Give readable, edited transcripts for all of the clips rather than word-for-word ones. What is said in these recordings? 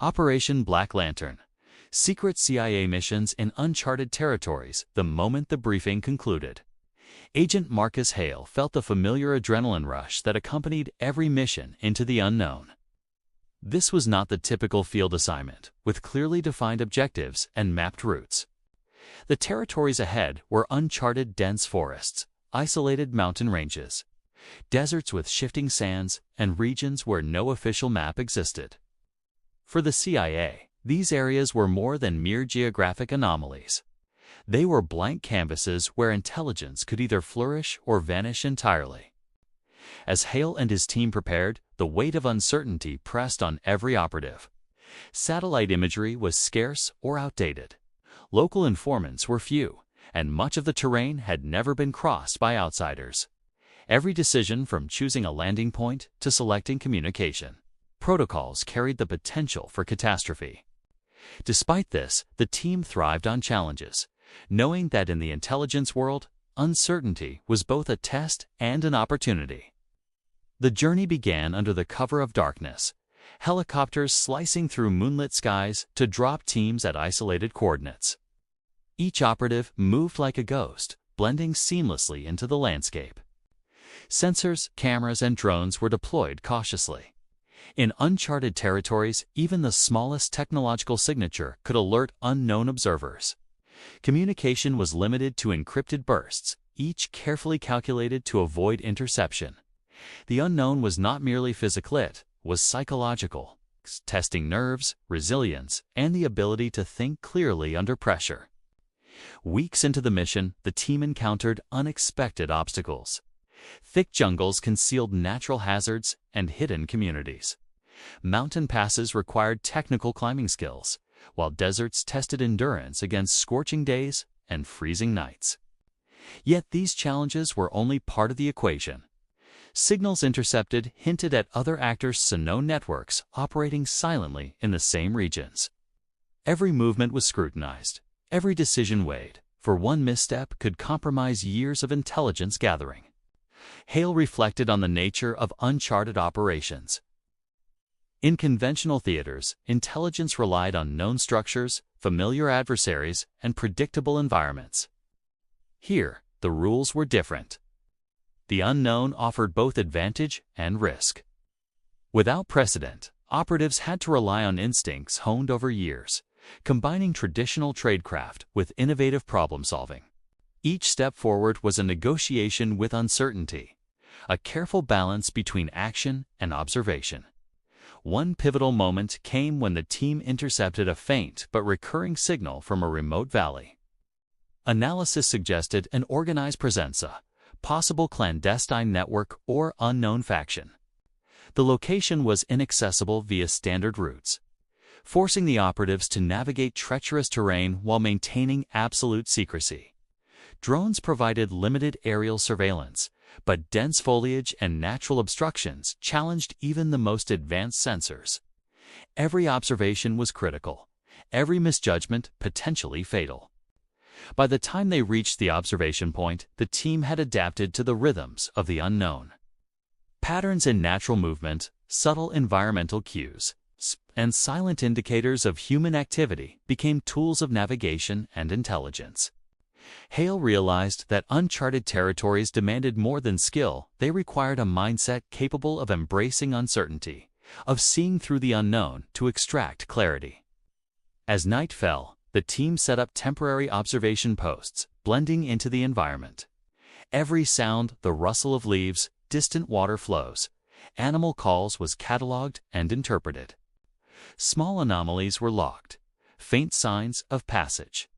Operation Black Lantern. Secret CIA missions in uncharted territories the moment the briefing concluded. Agent Marcus Hale felt the familiar adrenaline rush that accompanied every mission into the unknown. This was not the typical field assignment, with clearly defined objectives and mapped routes. The territories ahead were uncharted dense forests, isolated mountain ranges, deserts with shifting sands, and regions where no official map existed. For the CIA, these areas were more than mere geographic anomalies. They were blank canvases where intelligence could either flourish or vanish entirely. As Hale and his team prepared, the weight of uncertainty pressed on every operative. Satellite imagery was scarce or outdated. Local informants were few, and much of the terrain had never been crossed by outsiders. Every decision, from choosing a landing point to selecting communication protocols, carried the potential for catastrophe. Despite this, the team thrived on challenges, knowing that in the intelligence world, uncertainty was both a test and an opportunity. The journey began under the cover of darkness, helicopters slicing through moonlit skies to drop teams at isolated coordinates. Each operative moved like a ghost, blending seamlessly into the landscape. Sensors, cameras, and drones were deployed cautiously. In uncharted territories, even the smallest technological signature could alert unknown observers. Communication was limited to encrypted bursts, each carefully calculated to avoid interception. The unknown was not merely physical, it was psychological, testing nerves, resilience, and the ability to think clearly under pressure. Weeks into the mission, the team encountered unexpected obstacles. Thick jungles concealed natural hazards and hidden communities. Mountain passes required technical climbing skills, while deserts tested endurance against scorching days and freezing nights. Yet these challenges were only part of the equation. Signals intercepted hinted at other actors' unknown networks operating silently in the same regions. Every movement was scrutinized, every decision weighed, for one misstep could compromise years of intelligence gathering. Hale reflected on the nature of uncharted operations. In conventional theaters, intelligence relied on known structures, familiar adversaries, and predictable environments. Here, the rules were different. The unknown offered both advantage and risk. Without precedent, operatives had to rely on instincts honed over years, combining traditional tradecraft with innovative problem-solving. Each step forward was a negotiation with uncertainty, a careful balance between action and observation. One pivotal moment came when the team intercepted a faint but recurring signal from a remote valley. Analysis suggested an organized presence, a possible clandestine network or unknown faction. The location was inaccessible via standard routes, forcing the operatives to navigate treacherous terrain while maintaining absolute secrecy. Drones provided limited aerial surveillance, but dense foliage and natural obstructions challenged even the most advanced sensors. Every observation was critical, every misjudgment potentially fatal. By the time they reached the observation point, the team had adapted to the rhythms of the unknown. Patterns in natural movement, subtle environmental cues, and silent indicators of human activity became tools of navigation and intelligence. Hale realized that uncharted territories demanded more than skill. They required a mindset capable of embracing uncertainty, of seeing through the unknown to extract clarity. As night fell, the team set up temporary observation posts, blending into the environment. Every sound, the rustle of leaves, distant water flows, animal calls was cataloged and interpreted. Small anomalies were logged, faint signs of passage.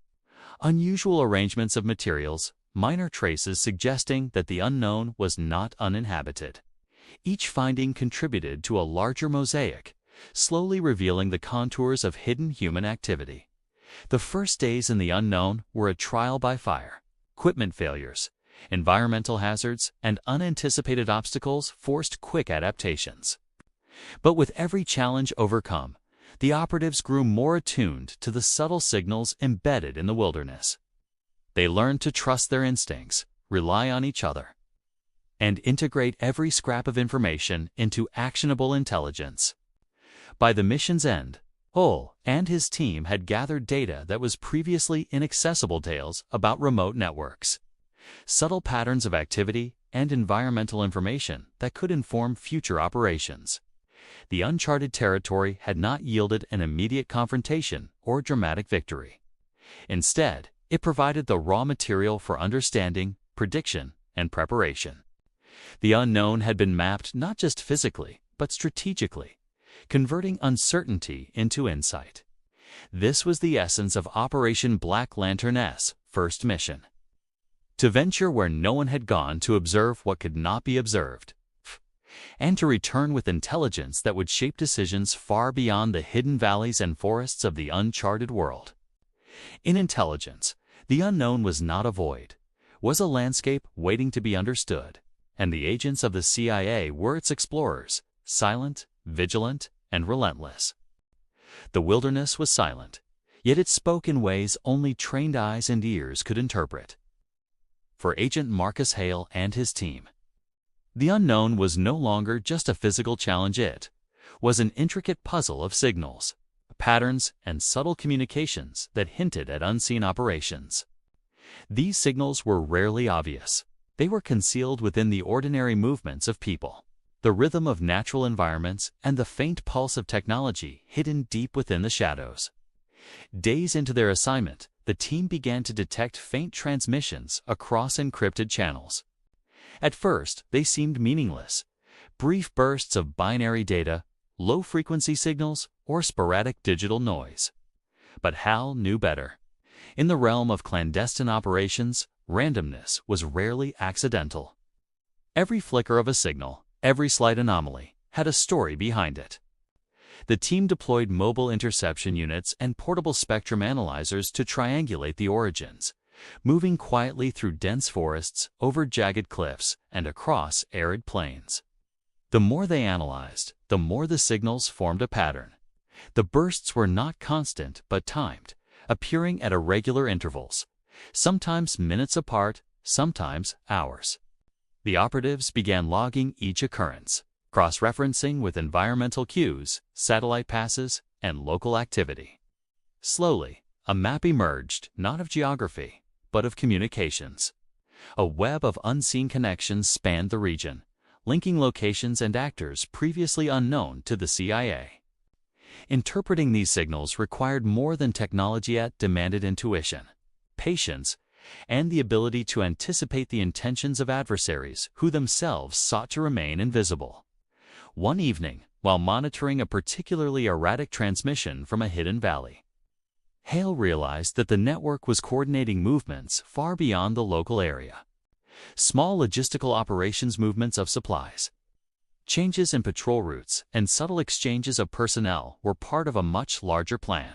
Unusual arrangements of materials, minor traces suggesting that the unknown was not uninhabited. Each finding contributed to a larger mosaic, slowly revealing the contours of hidden human activity. The first days in the unknown were a trial by fire. Equipment failures, environmental hazards, and unanticipated obstacles forced quick adaptations. But with every challenge overcome, the operatives grew more attuned to the subtle signals embedded in the wilderness. They learned to trust their instincts, rely on each other, and integrate every scrap of information into actionable intelligence. By the mission's end, Hull and his team had gathered data that was previously inaccessible, tales about remote networks, subtle patterns of activity, and environmental information that could inform future operations. The uncharted territory had not yielded an immediate confrontation or dramatic victory. Instead, it provided the raw material for understanding, prediction, and preparation. The unknown had been mapped not just physically, but strategically, converting uncertainty into insight. This was the essence of Operation Black Lantern's first mission: to venture where no one had gone, to observe what could not be observed, and to return with intelligence that would shape decisions far beyond the hidden valleys and forests of the uncharted world. In intelligence, the unknown was not a void, was a landscape waiting to be understood, and the agents of the CIA were its explorers, silent, vigilant, and relentless. The wilderness was silent, yet it spoke in ways only trained eyes and ears could interpret. For Agent Marcus Hale and his team, the unknown was no longer just a physical challenge. It was an intricate puzzle of signals, patterns, and subtle communications that hinted at unseen operations. These signals were rarely obvious. They were concealed within the ordinary movements of people, the rhythm of natural environments, and the faint pulse of technology hidden deep within the shadows. Days into their assignment, the team began to detect faint transmissions across encrypted channels. At first, they seemed meaningless, brief bursts of binary data, low-frequency signals, or sporadic digital noise. But Hal knew better. In the realm of clandestine operations, randomness was rarely accidental. Every flicker of a signal, every slight anomaly, had a story behind it. The team deployed mobile interception units and portable spectrum analyzers to triangulate the origins, moving quietly through dense forests, over jagged cliffs, and across arid plains. The more they analyzed, the more the signals formed a pattern. The bursts were not constant but timed, appearing at irregular intervals, sometimes minutes apart, sometimes hours. The operatives began logging each occurrence, cross-referencing with environmental cues, satellite passes, and local activity. Slowly, a map emerged, not of geography, but of communications. A web of unseen connections spanned the region, linking locations and actors previously unknown to the CIA. Interpreting these signals required more than technology. It demanded intuition, patience, and the ability to anticipate the intentions of adversaries who themselves sought to remain invisible. One evening, while monitoring a particularly erratic transmission from a hidden valley, Hale realized that the network was coordinating movements far beyond the local area. Small logistical operations, movements of supplies, changes in patrol routes, and subtle exchanges of personnel were part of a much larger plan.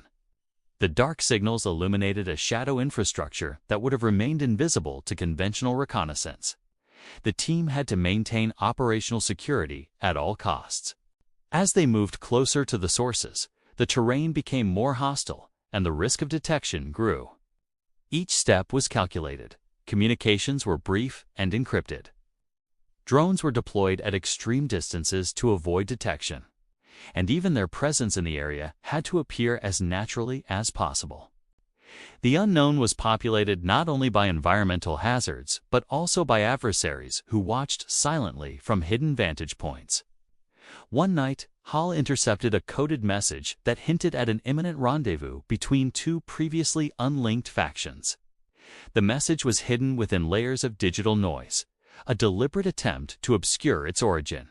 The dark signals illuminated a shadow infrastructure that would have remained invisible to conventional reconnaissance. The team had to maintain operational security at all costs. As they moved closer to the sources, the terrain became more hostile, and the risk of detection grew. Each step was calculated. Communications were brief and encrypted. Drones were deployed at extreme distances to avoid detection, and even their presence in the area had to appear as naturally as possible. The unknown was populated not only by environmental hazards, but also by adversaries who watched silently from hidden vantage points. One night, Hall intercepted a coded message that hinted at an imminent rendezvous between two previously unlinked factions. The message was hidden within layers of digital noise, a deliberate attempt to obscure its origin.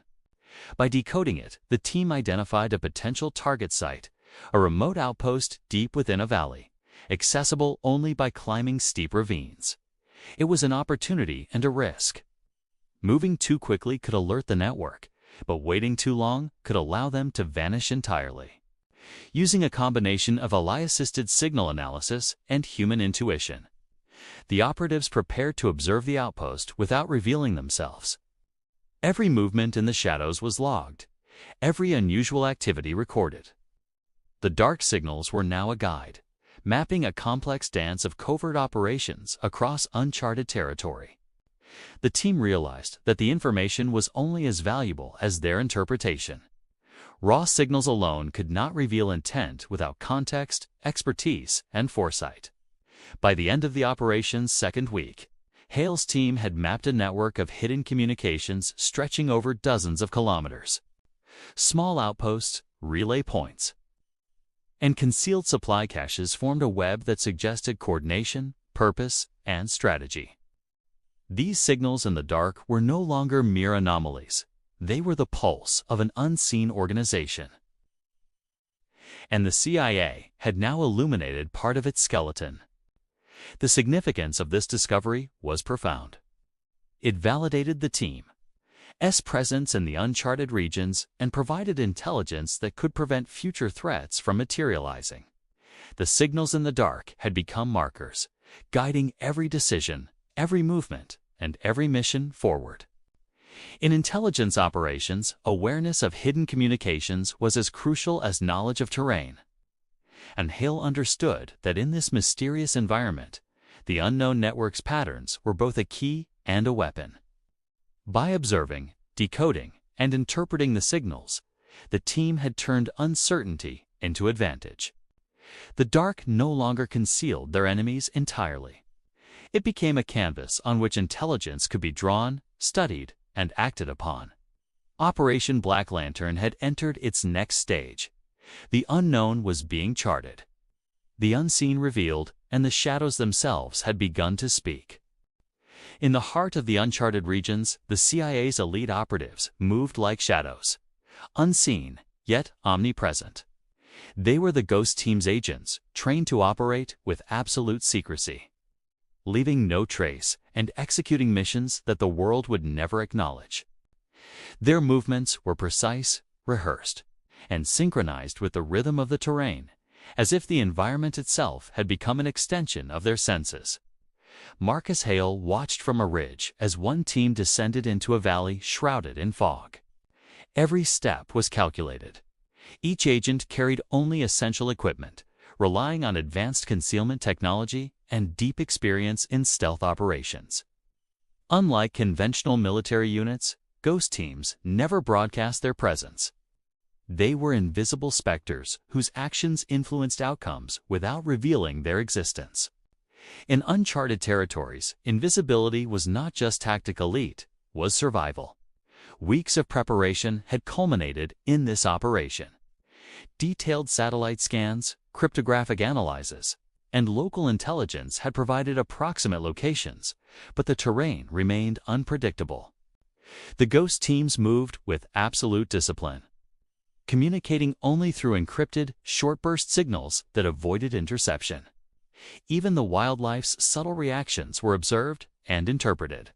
By decoding it, the team identified a potential target site, a remote outpost deep within a valley, accessible only by climbing steep ravines. It was an opportunity and a risk. Moving too quickly could alert the network, but waiting too long could allow them to vanish entirely. Using a combination of AI-assisted signal analysis and human intuition, the operatives prepared to observe the outpost without revealing themselves. Every movement in the shadows was logged, every unusual activity recorded. The dark signals were now a guide, mapping a complex dance of covert operations across uncharted territory. The team realized that the information was only as valuable as their interpretation. Raw signals alone could not reveal intent without context, expertise, and foresight. By the end of the operation's second week, Hale's team had mapped a network of hidden communications stretching over dozens of kilometers. Small outposts, relay points, and concealed supply caches formed a web that suggested coordination, purpose, and strategy. These signals in the dark were no longer mere anomalies. They were the pulse of an unseen organization. And the CIA had now illuminated part of its skeleton. The significance of this discovery was profound. It validated the team's presence in the uncharted regions and provided intelligence that could prevent future threats from materializing. The signals in the dark had become markers, guiding every decision, every movement, and every mission forward. In intelligence operations, awareness of hidden communications was as crucial as knowledge of terrain. And Hale understood that in this mysterious environment, the unknown network's patterns were both a key and a weapon. By observing, decoding, and interpreting the signals, the team had turned uncertainty into advantage. The dark no longer concealed their enemies entirely. It became a canvas on which intelligence could be drawn, studied, and acted upon. Operation Black Lantern had entered its next stage. The unknown was being charted. The unseen revealed, and the shadows themselves had begun to speak. In the heart of the uncharted regions, the CIA's elite operatives moved like shadows, unseen, yet omnipresent. They were the Ghost Team's agents, trained to operate with absolute secrecy, leaving no trace and executing missions that the world would never acknowledge. Their movements were precise, rehearsed, and synchronized with the rhythm of the terrain, as if the environment itself had become an extension of their senses. Marcus Hale watched from a ridge as one team descended into a valley shrouded in fog. Every step was calculated. Each agent carried only essential equipment, relying on advanced concealment technology and deep experience in stealth operations. Unlike conventional military units, Ghost Teams never broadcast their presence. They were invisible specters whose actions influenced outcomes without revealing their existence. In uncharted territories, invisibility was not just tactic elite, was survival. Weeks of preparation had culminated in this operation. Detailed satellite scans, cryptographic analyses, and local intelligence had provided approximate locations, but the terrain remained unpredictable. The Ghost Teams moved with absolute discipline, communicating only through encrypted, short-burst signals that avoided interception. Even the wildlife's subtle reactions were observed and interpreted,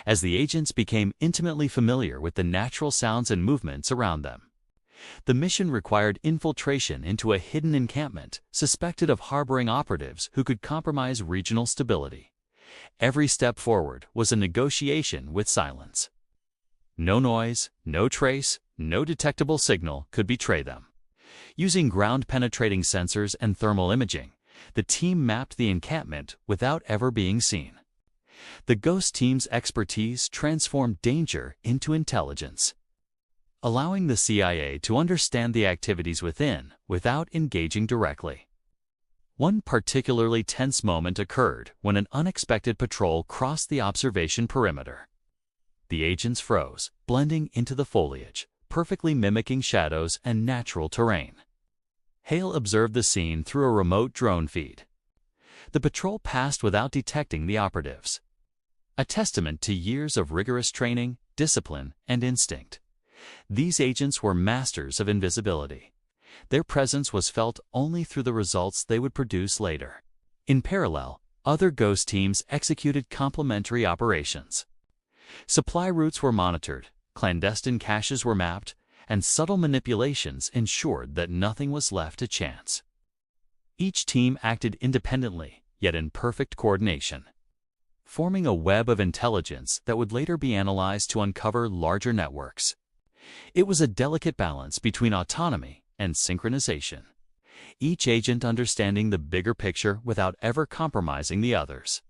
as the agents became intimately familiar with the natural sounds and movements around them. The mission required infiltration into a hidden encampment suspected of harboring operatives who could compromise regional stability. Every step forward was a negotiation with silence. No noise, no trace, no detectable signal could betray them. Using ground-penetrating sensors and thermal imaging, the team mapped the encampment without ever being seen. The Ghost Team's expertise transformed danger into intelligence, allowing the CIA to understand the activities within without engaging directly. One particularly tense moment occurred when an unexpected patrol crossed the observation perimeter. The agents froze, blending into the foliage, perfectly mimicking shadows and natural terrain. Hale observed the scene through a remote drone feed. The patrol passed without detecting the operatives, a testament to years of rigorous training, discipline, and instinct. These agents were masters of invisibility. Their presence was felt only through the results they would produce later. In parallel, other Ghost Teams executed complementary operations. Supply routes were monitored, clandestine caches were mapped, and subtle manipulations ensured that nothing was left to chance. Each team acted independently, yet in perfect coordination, forming a web of intelligence that would later be analyzed to uncover larger networks. It was a delicate balance between autonomy and synchronization, each agent understanding the bigger picture without ever compromising the others.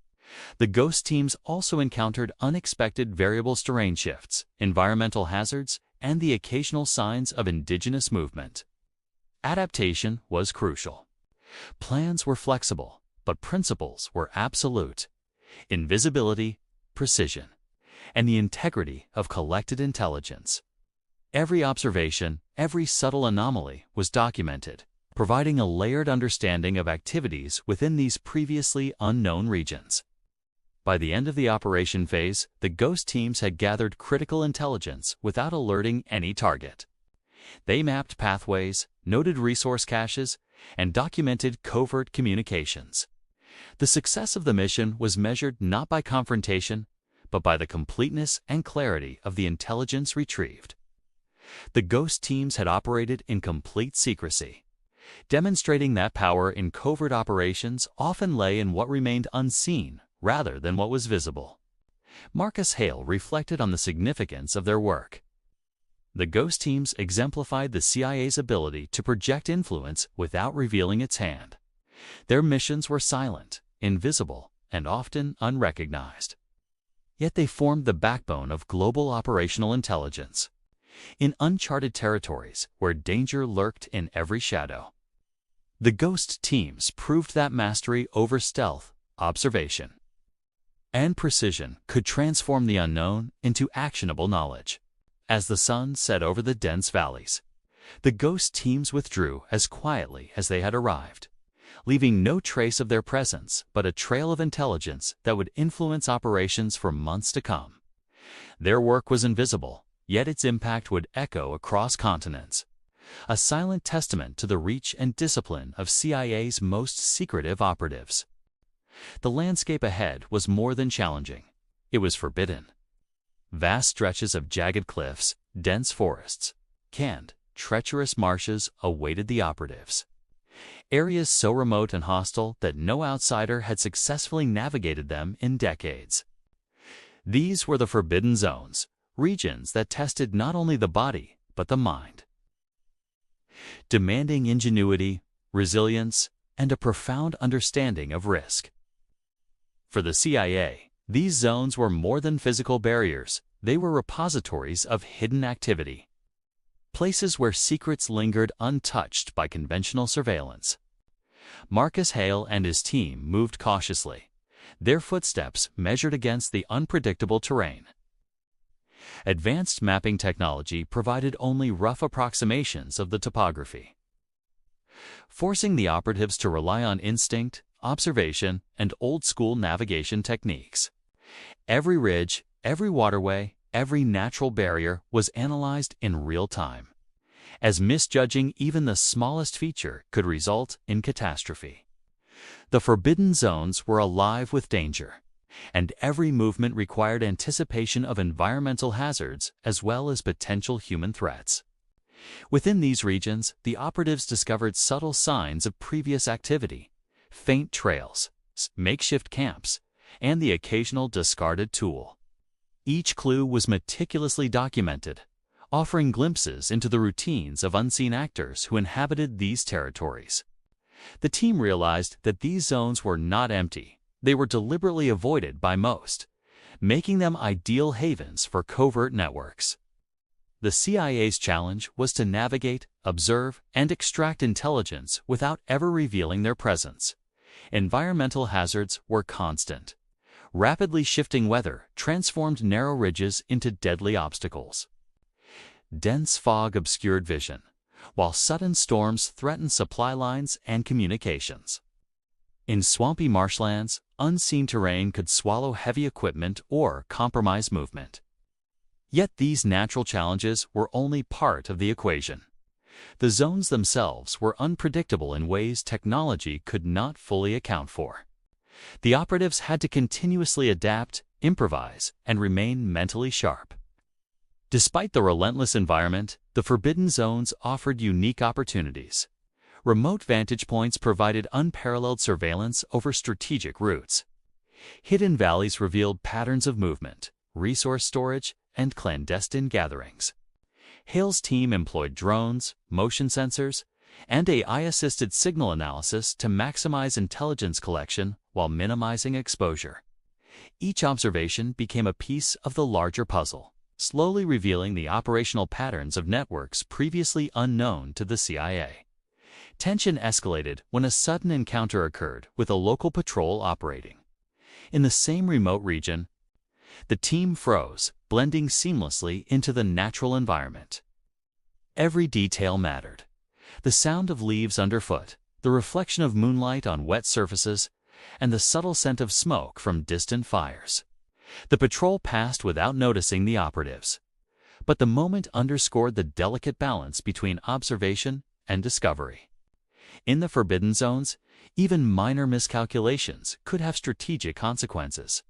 The Ghost Teams also encountered unexpected variable terrain shifts, environmental hazards, and the occasional signs of indigenous movement. Adaptation was crucial. Plans were flexible, but principles were absolute. Invisibility, precision, and the integrity of collected intelligence. Every observation, every subtle anomaly was documented, providing a layered understanding of activities within these previously unknown regions. By the end of the operation phase, the Ghost teams had gathered critical intelligence without alerting any target. They mapped pathways, noted resource caches, and documented covert communications. The success of the mission was measured not by confrontation, but by the completeness and clarity of the intelligence retrieved. The Ghost teams had operated in complete secrecy, demonstrating that power in covert operations often lay in what remained unseen rather than what was visible. Marcus Hale reflected on the significance of their work. The Ghost teams exemplified the CIA's ability to project influence without revealing its hand. Their missions were silent, invisible, and often unrecognized. Yet they formed the backbone of global operational intelligence. In uncharted territories where danger lurked in every shadow, the Ghost teams proved that mastery over stealth, observation, and precision could transform the unknown into actionable knowledge. As the sun set over the dense valleys, the Ghost teams withdrew as quietly as they had arrived, leaving no trace of their presence but a trail of intelligence that would influence operations for months to come. Their work was invisible, yet its impact would echo across continents, a silent testament to the reach and discipline of CIA's most secretive operatives. The landscape ahead was more than challenging. It was forbidden. Vast stretches of jagged cliffs, dense forests, and treacherous marshes awaited the operatives. Areas so remote and hostile that no outsider had successfully navigated them in decades. These were the forbidden zones, regions that tested not only the body, but the mind, demanding ingenuity, resilience, and a profound understanding of risk. For the CIA, these zones were more than physical barriers. They were repositories of hidden activity, places where secrets lingered untouched by conventional surveillance. Marcus Hale and his team moved cautiously, their footsteps measured against the unpredictable terrain. Advanced mapping technology provided only rough approximations of the topography, forcing the operatives to rely on instinct, observation, and old-school navigation techniques. Every ridge, every waterway, every natural barrier was analyzed in real time, as misjudging even the smallest feature could result in catastrophe. The forbidden zones were alive with danger, and every movement required anticipation of environmental hazards as well as potential human threats. Within these regions, the operatives discovered subtle signs of previous activity, faint trails, makeshift camps, and the occasional discarded tool. Each clue was meticulously documented, offering glimpses into the routines of unseen actors who inhabited these territories. The team realized that these zones were not empty. They were deliberately avoided by most, making them ideal havens for covert networks. The CIA's challenge was to navigate, observe, and extract intelligence without ever revealing their presence. Environmental hazards were constant. Rapidly shifting weather transformed narrow ridges into deadly obstacles. Dense fog obscured vision, while sudden storms threatened supply lines and communications. In swampy marshlands, unseen terrain could swallow heavy equipment or compromise movement. Yet these natural challenges were only part of the equation. The zones themselves were unpredictable in ways technology could not fully account for. The operatives had to continuously adapt, improvise, and remain mentally sharp. Despite the relentless environment, the forbidden zones offered unique opportunities. Remote vantage points provided unparalleled surveillance over strategic routes. Hidden valleys revealed patterns of movement, resource storage, and clandestine gatherings. Hale's team employed drones, motion sensors, and AI-assisted signal analysis to maximize intelligence collection while minimizing exposure. Each observation became a piece of the larger puzzle, slowly revealing the operational patterns of networks previously unknown to the CIA. Tension escalated when a sudden encounter occurred with a local patrol operating in the same remote region. The team froze, blending seamlessly into the natural environment. Every detail mattered. The sound of leaves underfoot, the reflection of moonlight on wet surfaces, and the subtle scent of smoke from distant fires. The patrol passed without noticing the operatives. But the moment underscored the delicate balance between observation and discovery. In the forbidden zones, even minor miscalculations could have strategic consequences.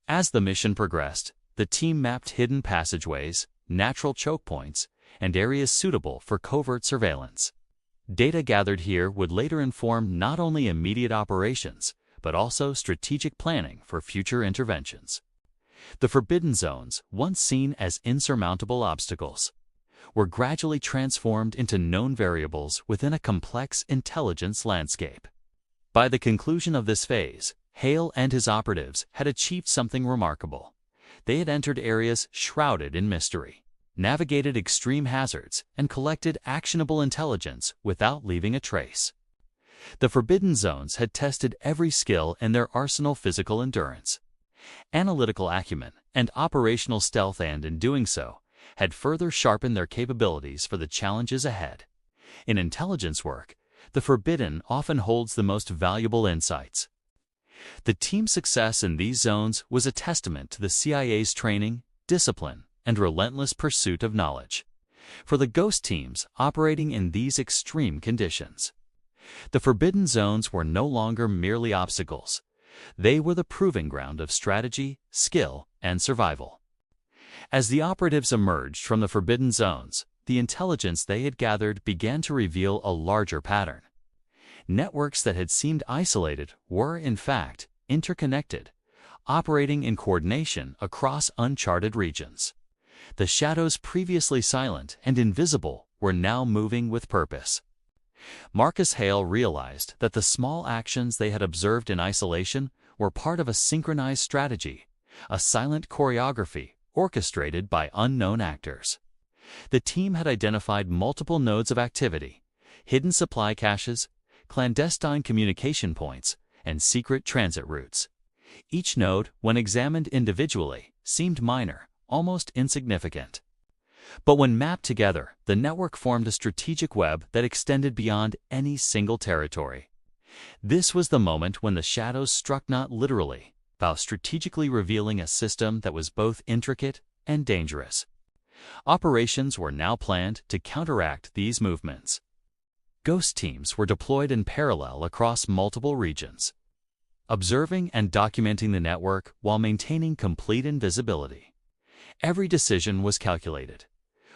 As the mission progressed, the team mapped hidden passageways, natural choke points, and areas suitable for covert surveillance. Data gathered here would later inform not only immediate operations, but also strategic planning for future interventions. The forbidden zones, once seen as insurmountable obstacles, were gradually transformed into known variables within a complex intelligence landscape. By the conclusion of this phase, Hale and his operatives had achieved something remarkable. They had entered areas shrouded in mystery, navigated extreme hazards, and collected actionable intelligence without leaving a trace. The forbidden zones had tested every skill in their arsenal: physical endurance, analytical acumen, and operational stealth, and in doing so, had further sharpened their capabilities for the challenges ahead. In intelligence work, the forbidden often holds the most valuable insights. The team's success in these zones was a testament to the CIA's training, discipline, and relentless pursuit of knowledge. For the ghost teams operating in these extreme conditions, the forbidden zones were no longer merely obstacles. They were the proving ground of strategy, skill, and survival. As the operatives emerged from the forbidden zones, the intelligence they had gathered began to reveal a larger pattern. Networks that had seemed isolated were, in fact, interconnected, operating in coordination across uncharted regions. The shadows previously silent and invisible were now moving with purpose. Marcus Hale realized that the small actions they had observed in isolation were part of a synchronized strategy, a silent choreography orchestrated by unknown actors. The team had identified multiple nodes of activity, hidden supply caches, clandestine communication points, and secret transit routes. Each node, when examined individually, seemed minor, almost insignificant. But when mapped together, the network formed a strategic web that extended beyond any single territory. This was the moment when the shadows struck, not literally, but strategically, revealing a system that was both intricate and dangerous. Operations were now planned to counteract these movements. Ghost teams were deployed in parallel across multiple regions, observing and documenting the network while maintaining complete invisibility. Every decision was calculated: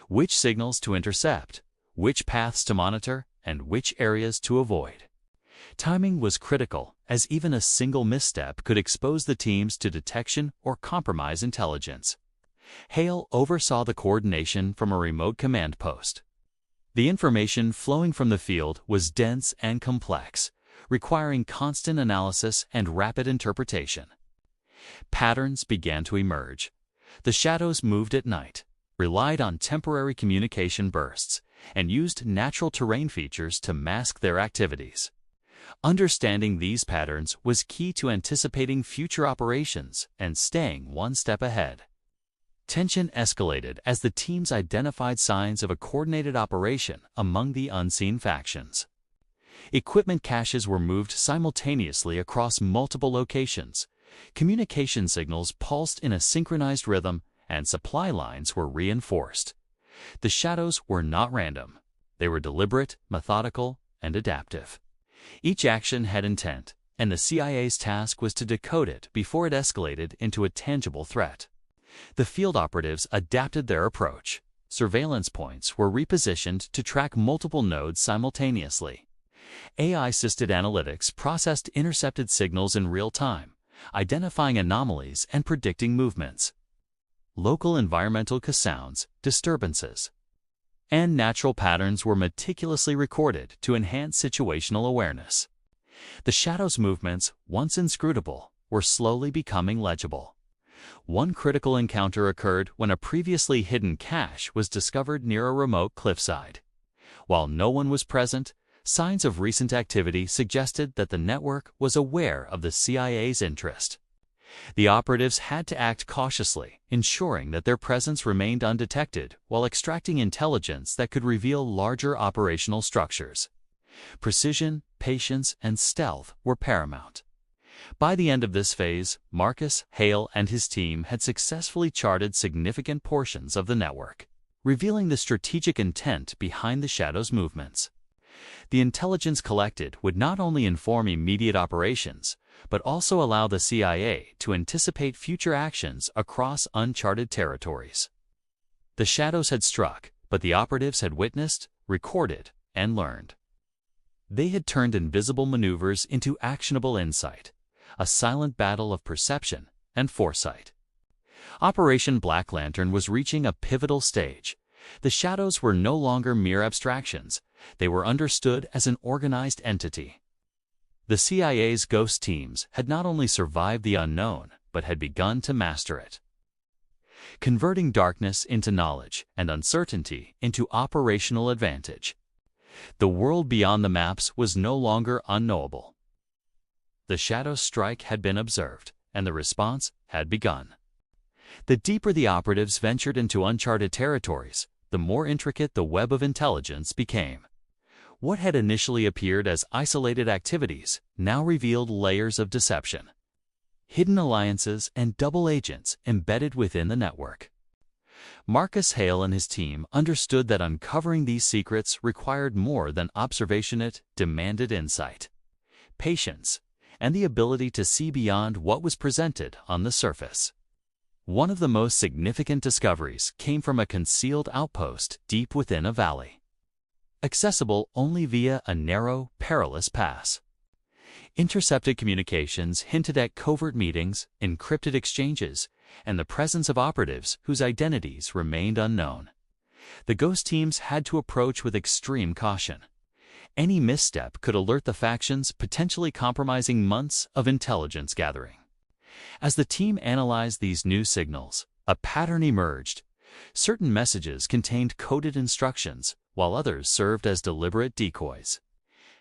which signals to intercept, which paths to monitor, and which areas to avoid. Timing was critical, as even a single misstep could expose the teams to detection or compromise intelligence. Hale oversaw the coordination from a remote command post. The information flowing from the field was dense and complex, requiring constant analysis and rapid interpretation. Patterns began to emerge. The shadows moved at night, relied on temporary communication bursts, and used natural terrain features to mask their activities. Understanding these patterns was key to anticipating future operations and staying one step ahead. Tension escalated as the teams identified signs of a coordinated operation among the unseen factions. Equipment caches were moved simultaneously across multiple locations, communication signals pulsed in a synchronized rhythm, and supply lines were reinforced. The shadows were not random. They were deliberate, methodical, and adaptive. Each action had intent, and the CIA's task was to decode it before it escalated into a tangible threat. The field operatives adapted their approach. Surveillance points were repositioned to track multiple nodes simultaneously. AI-assisted analytics processed intercepted signals in real time, identifying anomalies and predicting movements. Local environmental sounds, disturbances, and natural patterns were meticulously recorded to enhance situational awareness. The shadows' movements, once inscrutable, were slowly becoming legible. One critical encounter occurred when a previously hidden cache was discovered near a remote cliffside. While no one was present, signs of recent activity suggested that the network was aware of the CIA's interest. The operatives had to act cautiously, ensuring that their presence remained undetected while extracting intelligence that could reveal larger operational structures. Precision, patience, and stealth were paramount. By the end of this phase, Marcus, Hale, and his team had successfully charted significant portions of the network, revealing the strategic intent behind the Shadow's movements. The intelligence collected would not only inform immediate operations, but also allow the CIA to anticipate future actions across uncharted territories. The Shadows had struck, but the operatives had witnessed, recorded, and learned. They had turned invisible maneuvers into actionable insight, a silent battle of perception and foresight. Operation Black Lantern was reaching a pivotal stage. The Shadows were no longer mere abstractions. They were understood as an organized entity. The CIA's ghost teams had not only survived the unknown, but had begun to master it, converting darkness into knowledge and uncertainty into operational advantage. The world beyond the maps was no longer unknowable. The Shadow's strike had been observed, and the response had begun. The deeper the operatives ventured into uncharted territories, the more intricate the web of intelligence became. What had initially appeared as isolated activities now revealed layers of deception, hidden alliances, and double agents embedded within the network. Marcus Hale and his team understood that uncovering these secrets required more than observation. It demanded insight, patience, and the ability to see beyond what was presented on the surface. One of the most significant discoveries came from a concealed outpost deep within a valley, accessible only via a narrow, perilous pass. Intercepted communications hinted at covert meetings, encrypted exchanges, and the presence of operatives whose identities remained unknown. The ghost teams had to approach with extreme caution. Any misstep could alert the factions, potentially compromising months of intelligence gathering. As the team analyzed these new signals, a pattern emerged. Certain messages contained coded instructions, while others served as deliberate decoys.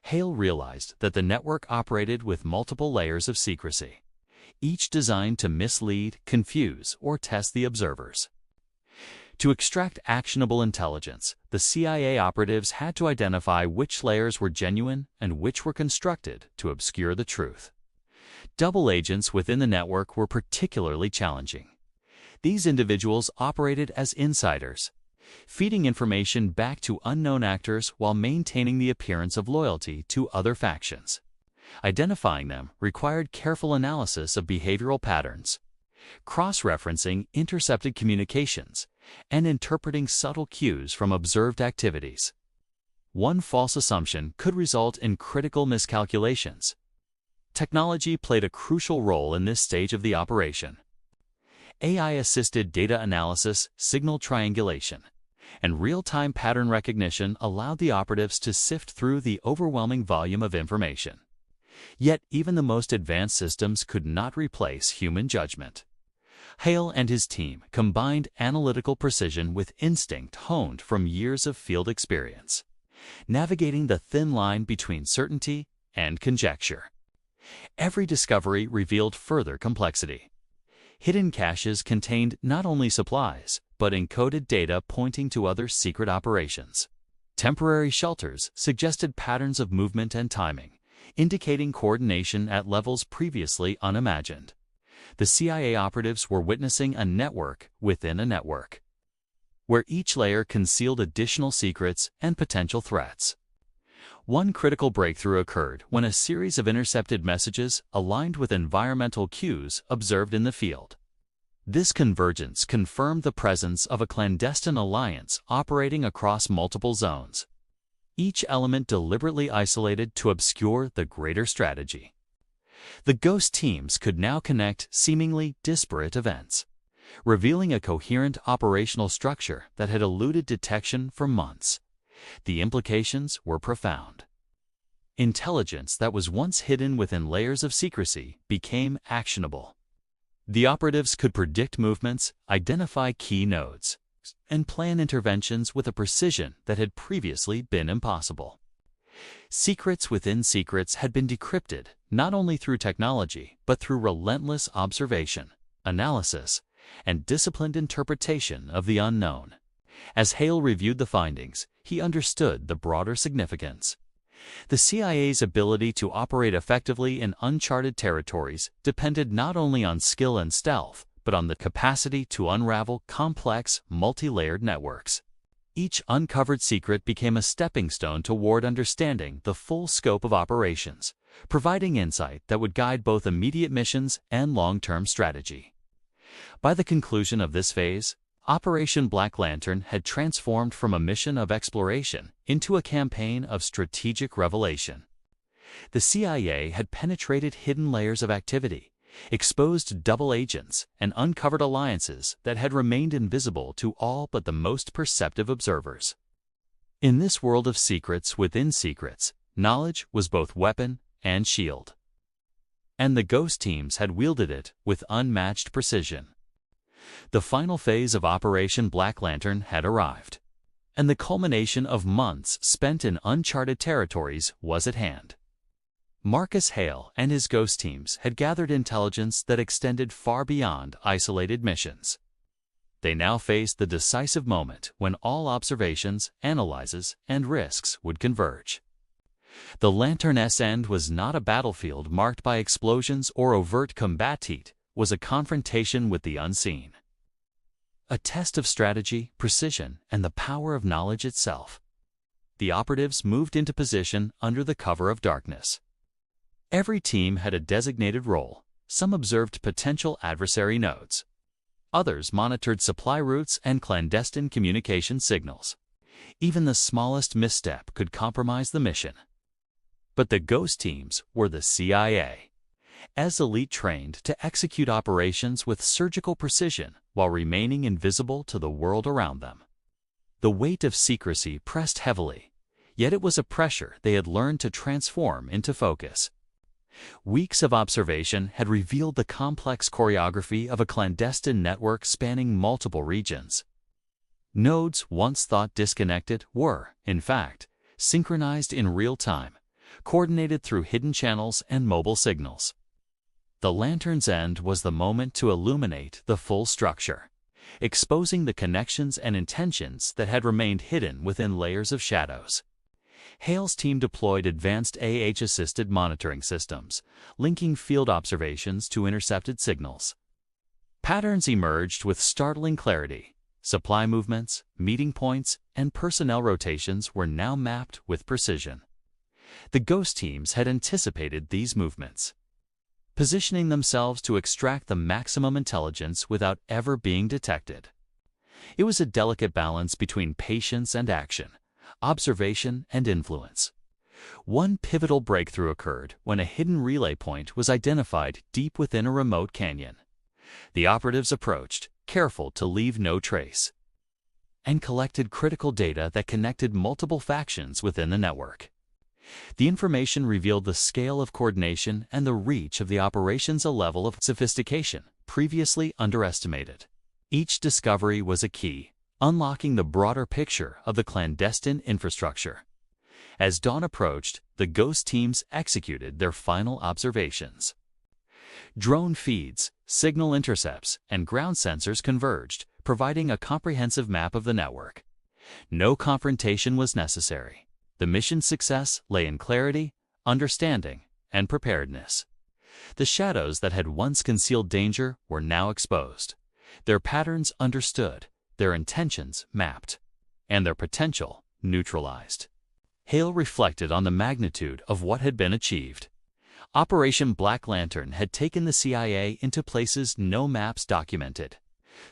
Hale realized that the network operated with multiple layers of secrecy, each designed to mislead, confuse, or test the observers. To extract actionable intelligence, the CIA operatives had to identify which layers were genuine and which were constructed to obscure the truth. Double agents within the network were particularly challenging. These individuals operated as insiders, feeding information back to unknown actors while maintaining the appearance of loyalty to other factions. Identifying them required careful analysis of behavioral patterns, cross-referencing intercepted communications, and interpreting subtle cues from observed activities. One false assumption could result in critical miscalculations. Technology played a crucial role in this stage of the operation. AI-assisted data analysis, signal triangulation, and real-time pattern recognition allowed the operatives to sift through the overwhelming volume of information. Yet even the most advanced systems could not replace human judgment. Hale and his team combined analytical precision with instinct honed from years of field experience, navigating the thin line between certainty and conjecture. Every discovery revealed further complexity. Hidden caches contained not only supplies, but encoded data pointing to other secret operations. Temporary shelters suggested patterns of movement and timing, indicating coordination at levels previously unimagined. The CIA operatives were witnessing a network within a network, where each layer concealed additional secrets and potential threats. One critical breakthrough occurred when a series of intercepted messages aligned with environmental cues observed in the field. This convergence confirmed the presence of a clandestine alliance operating across multiple zones, each element deliberately isolated to obscure the greater strategy. The ghost teams could now connect seemingly disparate events, revealing a coherent operational structure that had eluded detection for months. The implications were profound. Intelligence that was once hidden within layers of secrecy became actionable. The operatives could predict movements, identify key nodes, and plan interventions with a precision that had previously been impossible. Secrets within secrets had been decrypted not only through technology, but through relentless observation, analysis, and disciplined interpretation of the unknown. As Hale reviewed the findings, he understood the broader significance. The CIA's ability to operate effectively in uncharted territories depended not only on skill and stealth, but on the capacity to unravel complex, multi-layered networks. Each uncovered secret became a stepping stone toward understanding the full scope of operations, providing insight that would guide both immediate missions and long-term strategy. By the conclusion of this phase, Operation Black Lantern had transformed from a mission of exploration into a campaign of strategic revelation. The CIA had penetrated hidden layers of activity, exposed double agents, and uncovered alliances that had remained invisible to all but the most perceptive observers. In this world of secrets within secrets, knowledge was both weapon and shield. And the ghost teams had wielded it with unmatched precision. The final phase of Operation Black Lantern had arrived, and the culmination of months spent in uncharted territories was at hand. Marcus Hale and his ghost teams had gathered intelligence that extended far beyond isolated missions. They now faced the decisive moment when all observations, analyses, and risks would converge. The Lantern's end was not a battlefield marked by explosions or overt combat. It was a confrontation with the unseen. A test of strategy, precision, and the power of knowledge itself. The operatives moved into position under the cover of darkness. Every team had a designated role. Some observed potential adversary nodes. Others monitored supply routes and clandestine communication signals. Even the smallest misstep could compromise the mission. But the ghost teams were the CIA, as elite trained to execute operations with surgical precision while remaining invisible to the world around them. The weight of secrecy pressed heavily, yet it was a pressure they had learned to transform into focus. Weeks of observation had revealed the complex choreography of a clandestine network spanning multiple regions. Nodes once thought disconnected were, in fact, synchronized in real time, coordinated through hidden channels and mobile signals. The Lantern's end was the moment to illuminate the full structure, exposing the connections and intentions that had remained hidden within layers of shadows. Hale's team deployed advanced assisted monitoring systems, linking field observations to intercepted signals. Patterns emerged with startling clarity. Supply movements, meeting points, and personnel rotations were now mapped with precision. The ghost teams had anticipated these movements, positioning themselves to extract the maximum intelligence without ever being detected. It was a delicate balance between patience and action, observation and influence. One pivotal breakthrough occurred when a hidden relay point was identified deep within a remote canyon. The operatives approached, careful to leave no trace, and collected critical data that connected multiple factions within the network. The information revealed the scale of coordination and the reach of the operations, a level of sophistication previously underestimated. Each discovery was a key, unlocking the broader picture of the clandestine infrastructure. As dawn approached, the ghost teams executed their final observations. Drone feeds, signal intercepts, and ground sensors converged, providing a comprehensive map of the network. No confrontation was necessary. The mission's success lay in clarity, understanding, and preparedness. The shadows that had once concealed danger were now exposed, their patterns understood, their intentions mapped, and their potential neutralized. Hale reflected on the magnitude of what had been achieved. Operation Black Lantern had taken the CIA into places no maps documented,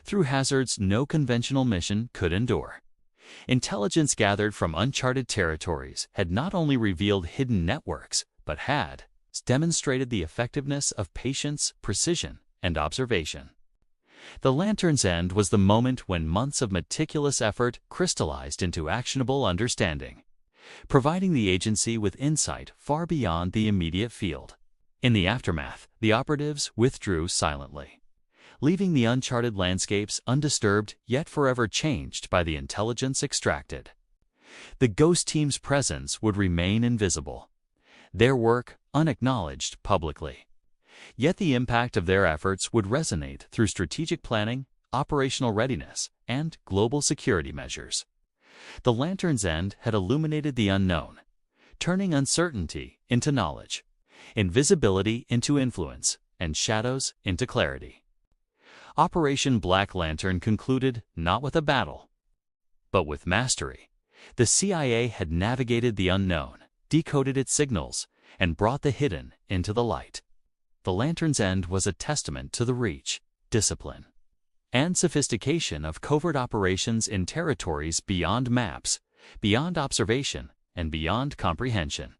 through hazards no conventional mission could endure. Intelligence gathered from uncharted territories had not only revealed hidden networks, but had demonstrated the effectiveness of patience, precision, and observation. The Lantern's end was the moment when months of meticulous effort crystallized into actionable understanding, providing the agency with insight far beyond the immediate field. In the aftermath, the operatives withdrew silently, leaving the uncharted landscapes undisturbed yet forever changed by the intelligence extracted. The Ghost Team's presence would remain invisible, their work unacknowledged publicly. Yet the impact of their efforts would resonate through strategic planning, operational readiness, and global security measures. The Lantern's End had illuminated the unknown, turning uncertainty into knowledge, invisibility into influence, and shadows into clarity. Operation Black Lantern concluded not with a battle, but with mastery. The CIA had navigated the unknown, decoded its signals, and brought the hidden into the light. The Lantern's End was a testament to the reach, discipline, and sophistication of covert operations in territories beyond maps, beyond observation, and beyond comprehension.